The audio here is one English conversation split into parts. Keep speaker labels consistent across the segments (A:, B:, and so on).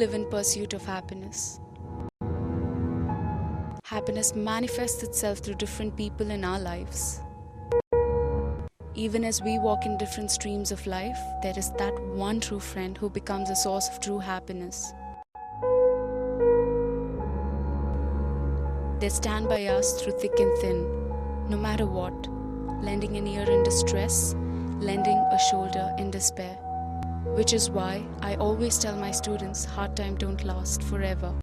A: live in pursuit of happiness. Happiness manifests itself through different people in our lives. Even as we walk in different streams of life, there is that one true friend who becomes a source of true happiness. They stand by us through thick and thin, no matter what, lending an ear in distress, lending a shoulder in despair. Which is why I always tell my students hard times don't last forever,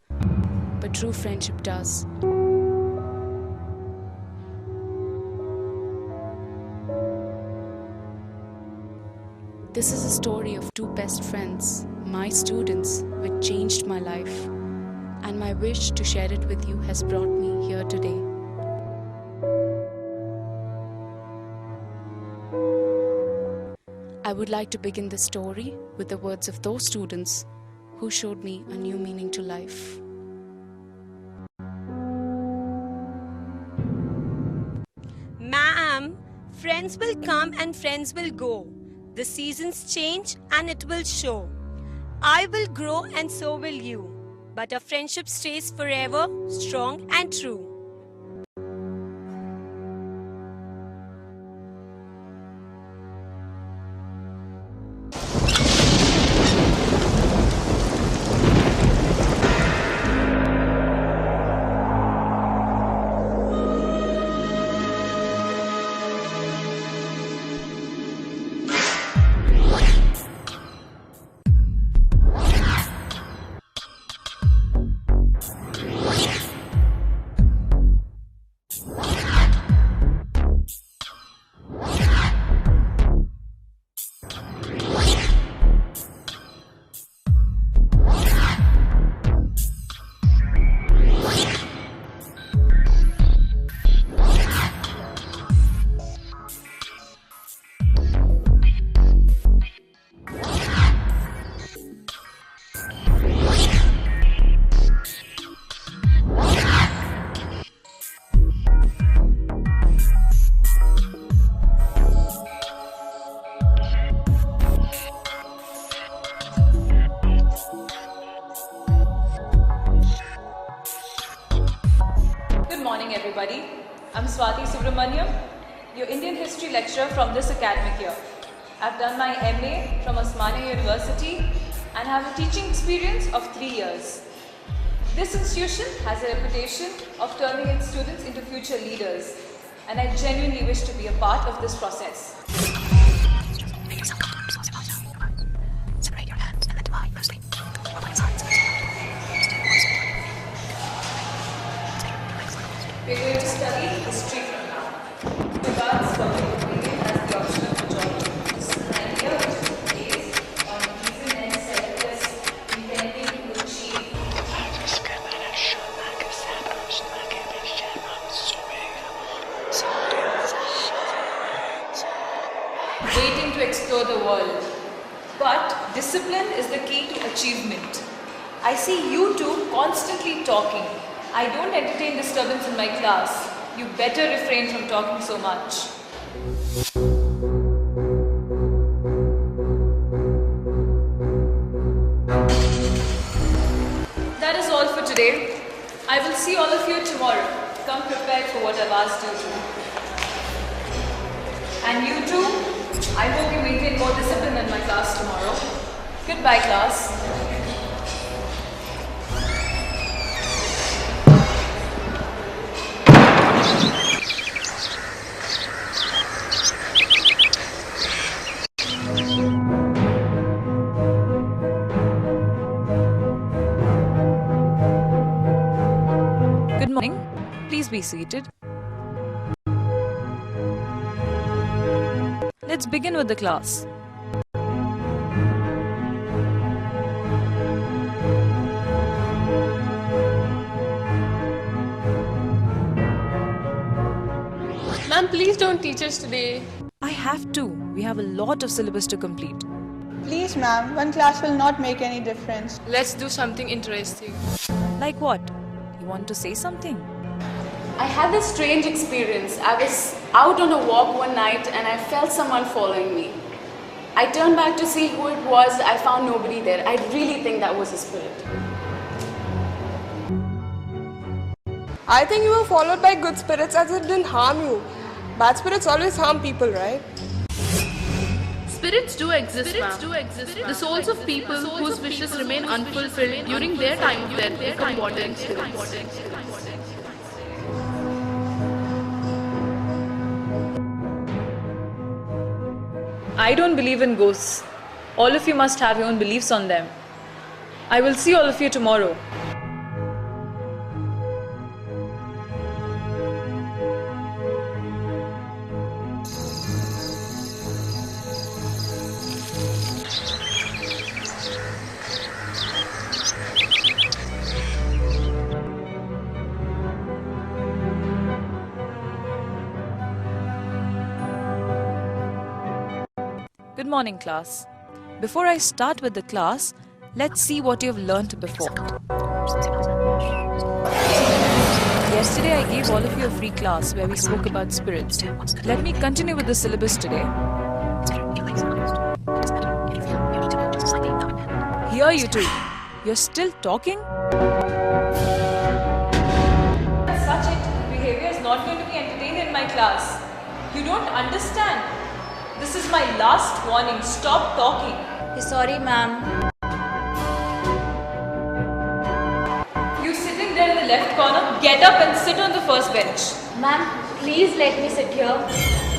A: but true friendship does. This is a story of two best friends, my students, which changed my life, and my wish to share it with you has brought me here today. I would like to begin this story with the words of those students who showed me a new meaning to life.
B: Ma'am, friends will come and friends will go. The seasons change and it will show. I will grow and so will you. But our friendship stays forever, strong and true.
C: Good morning everybody. I'm Swati Subramaniam, your Indian history lecturer from this academic year. I've done my MA from Osmania University and have a teaching experience of 3 years. This institution has a reputation of turning its students into future leaders, and I genuinely wish to be a part of this process. We're going to study history from now. Regards public opinion as the optional majority. This is an idea which is based on reason and selfless intending to achieve. Waiting to explore the world. But discipline is the key to achievement. I see you two constantly talking. I don't entertain disturbance in my class. You better refrain from talking so much. That is all for today. I will see all of you tomorrow. Come prepared for what I've asked you to. And you too, I hope you maintain more discipline in my class tomorrow. Goodbye, class. Good morning. Please be seated. Let's begin with the class.
D: Ma'am, please don't teach us today.
C: I have to. We have a lot of syllabus to complete.
E: Please, ma'am, one class will not make any difference.
D: Let's do something interesting.
C: Like what? You want to say something?
A: I had this strange experience. I was out on a walk one night and I felt someone following me. I turned back to see who it was. I found nobody there. I really think that was a spirit.
F: I think you were followed by good spirits as it didn't harm you. Bad spirits always harm people, right?
D: Spirits do exist, The souls of people whose wishes remain unfulfilled during their time of death become wandering spirits.
C: I don't believe in ghosts. All of you must have your own beliefs on them. I will see all of you tomorrow. Good morning, class. Before I start with the class, let's see what you've learnt before. Yesterday I gave all of you a free class where we spoke about spirits. Let me continue with the syllabus today. Here you two, you're still talking? Such behavior is not going to be entertained in my class. You don't understand. This is my last warning. Stop talking.
G: Sorry, ma'am.
C: You sitting there in the left corner, get up and sit on the first bench.
G: Ma'am, please let me sit here.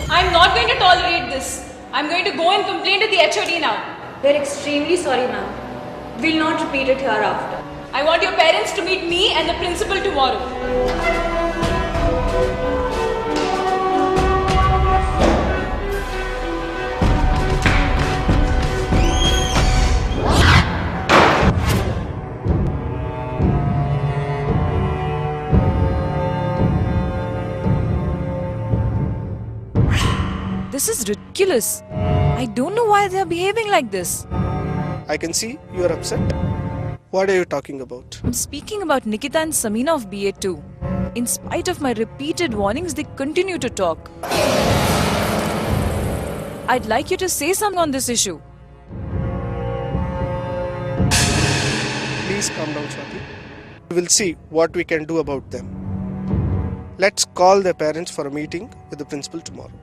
C: I'm not going to tolerate this. I'm going to go and complain to the HOD now.
G: We're extremely sorry, ma'am. We'll not repeat it hereafter.
C: I want your parents to meet me and the principal tomorrow. This is ridiculous. I don't know why they are behaving like this.
H: I can see you are upset. What are you talking about?
C: I'm speaking about Nikita and Samina of BA2. In spite of my repeated warnings, they continue to talk. I'd like you to say something on this issue.
H: Please calm down, Swati. We will see what we can do about them. Let's call their parents for a meeting with the principal tomorrow.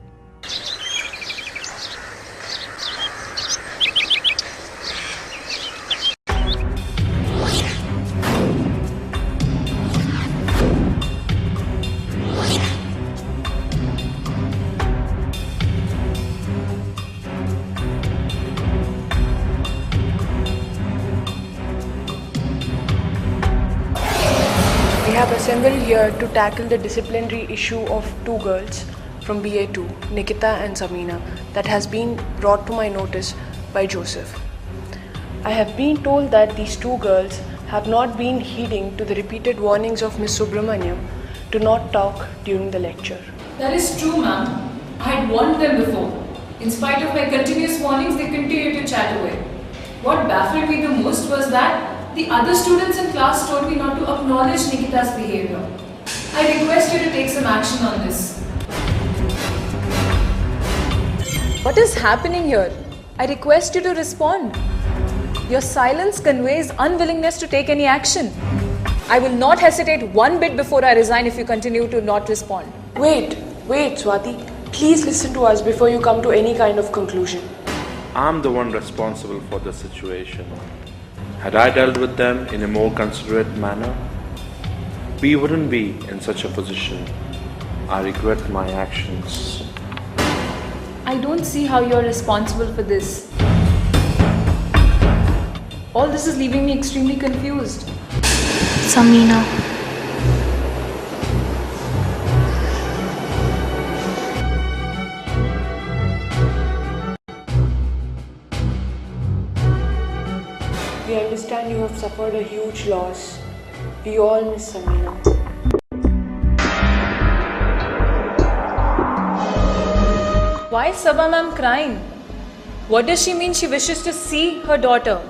I: We have assembled here to tackle the disciplinary issue of two girls from BA2, Nikita and Samina, that has been brought to my notice by Joseph. I have been told that these two girls have not been heeding to the repeated warnings of Miss Subramaniam to not talk during the lecture.
C: That is true, ma'am. I had warned them before. In spite of my continuous warnings, they continued to chat away. What baffled me the most was that the other students in class told me not to acknowledge Nikita's behavior. I request you to take some action on this. What is happening here? I request you to respond. Your silence conveys unwillingness to take any action. I will not hesitate one bit before I resign if you continue to not respond.
I: Wait, Swati. Please listen to us before you come to any kind of conclusion.
J: I'm the one responsible for the situation. Had I dealt with them in a more considerate manner, we wouldn't be in such a position. I regret my actions.
C: I don't see how you're responsible for this. All this is leaving me extremely confused.
G: Samina.
I: We understand you have suffered a huge loss. We all miss Samina.
C: Why is Sabha ma'am crying? What does she mean she wishes to see her daughter?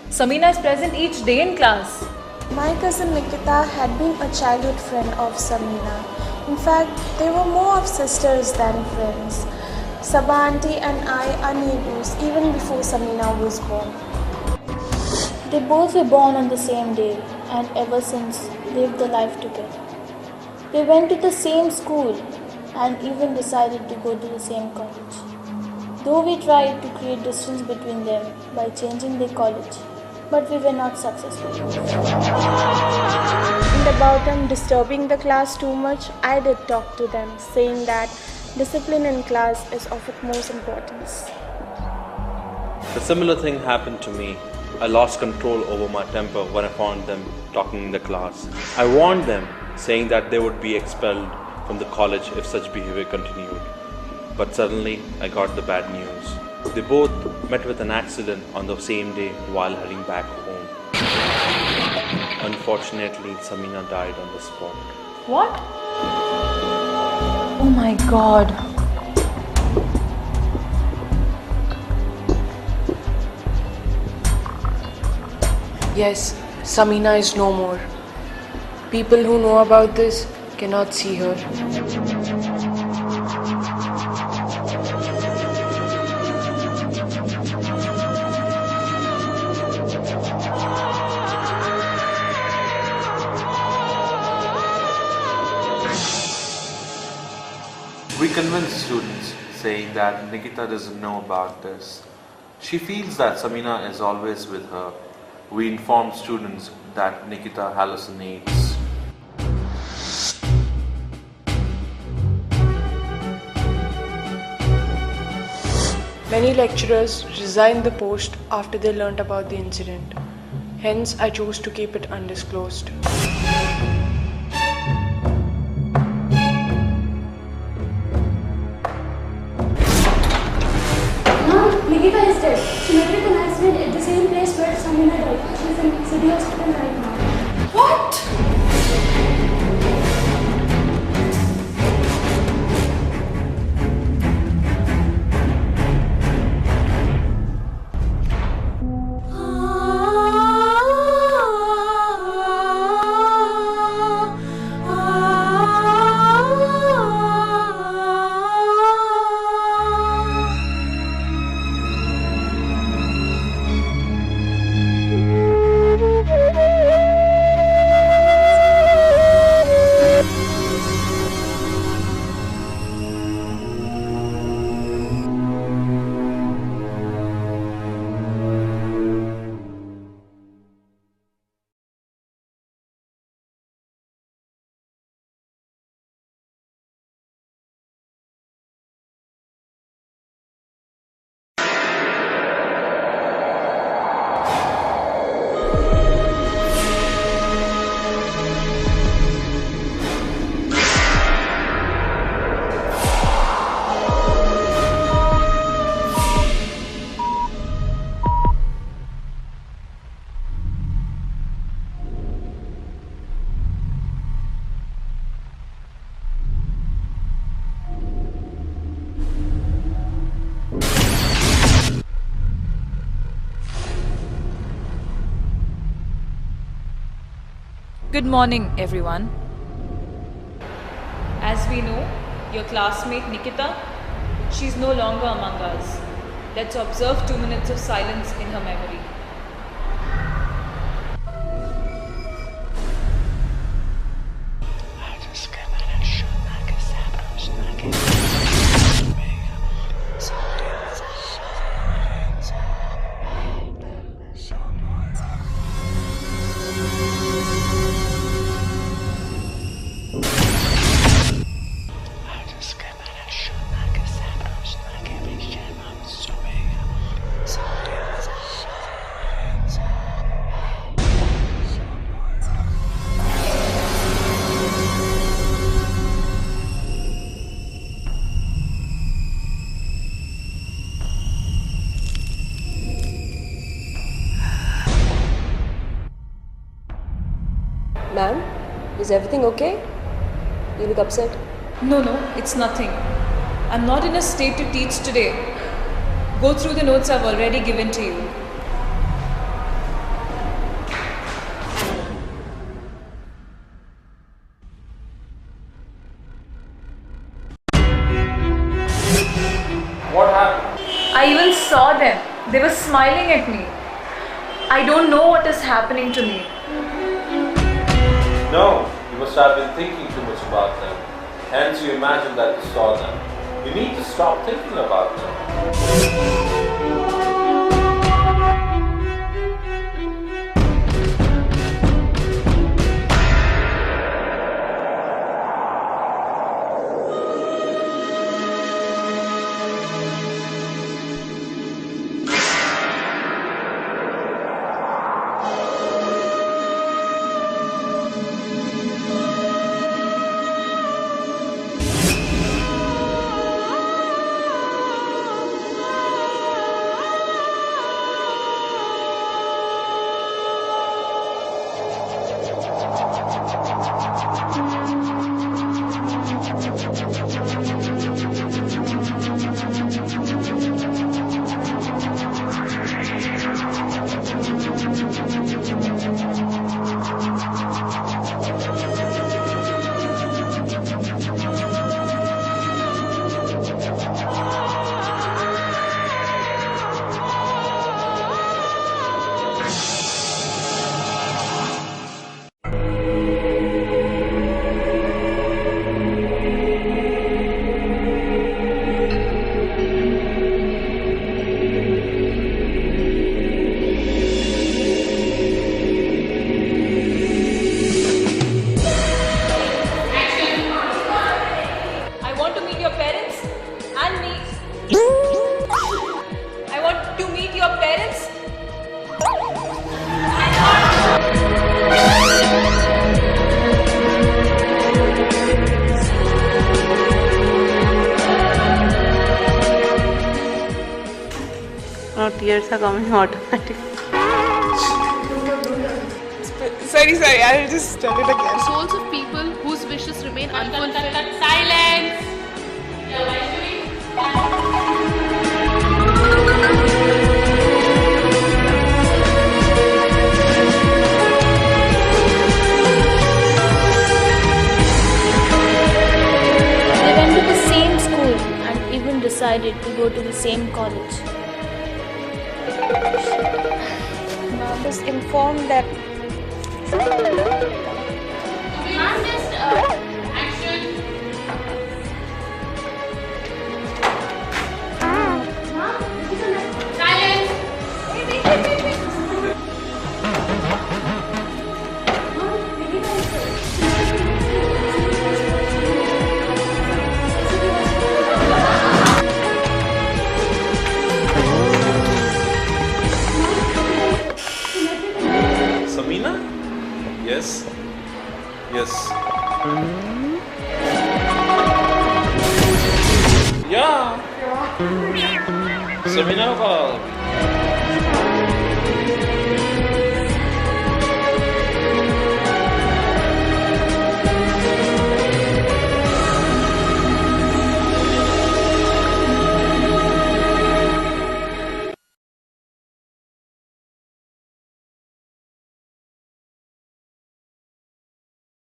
C: Samina is present each day in class.
K: My cousin Nikita had been a childhood friend of Samina. In fact, they were more of sisters than friends. Sabha auntie and I are neighbors even before Samina was born.
L: They both were born on the same day and ever since lived their life together. They went to the same school and even decided to go to the same college. Though we tried to create distance between them by changing their college, but we were not successful.
K: And about them disturbing the class too much, I did talk to them, saying that discipline in class is of utmost importance.
J: A similar thing happened to me. I lost control over my temper when I found them talking in the class. I warned them, saying that they would be expelled from the college if such behavior continued. But suddenly, I got the bad news. They both met with an accident on the same day while heading back home. Unfortunately, Samina died on the spot.
G: What? Oh my God.
I: Yes, Samina is no more. People who know about this cannot see her.
J: We convince students, saying that Nikita doesn't know about this. She feels that Samina is always with her. We inform students that Nikita hallucinates.
I: Many lecturers resigned the post after they learnt about the incident. Hence, I chose to keep it undisclosed.
L: Nikita is dead. She met with an accident at the same place where Samina died. She's in city hospital right now.
G: What?
C: Good morning, everyone. As we know, your classmate Nikita, she's no longer among us. Let's observe 2 minutes of silence in her memory.
M: Ma'am, is everything okay? You look upset.
C: No, it's nothing. I'm not in a state to teach today. Go through the notes I've already given to you. saw them. They were smiling at me. I don't know what is happening to me.
J: No, you must have been thinking too much about them. Hence you imagine that you saw them. You need to stop thinking about them.
E: Tears are coming automatically.
F: Sorry, I'll just tell it again.
D: The souls of people whose wishes remain unfulfilled. Silence!
L: They went to the same school and even decided to go to the same college.
K: Mom is informed that
J: Samina? Yes? Yes. Yeah. Samina called.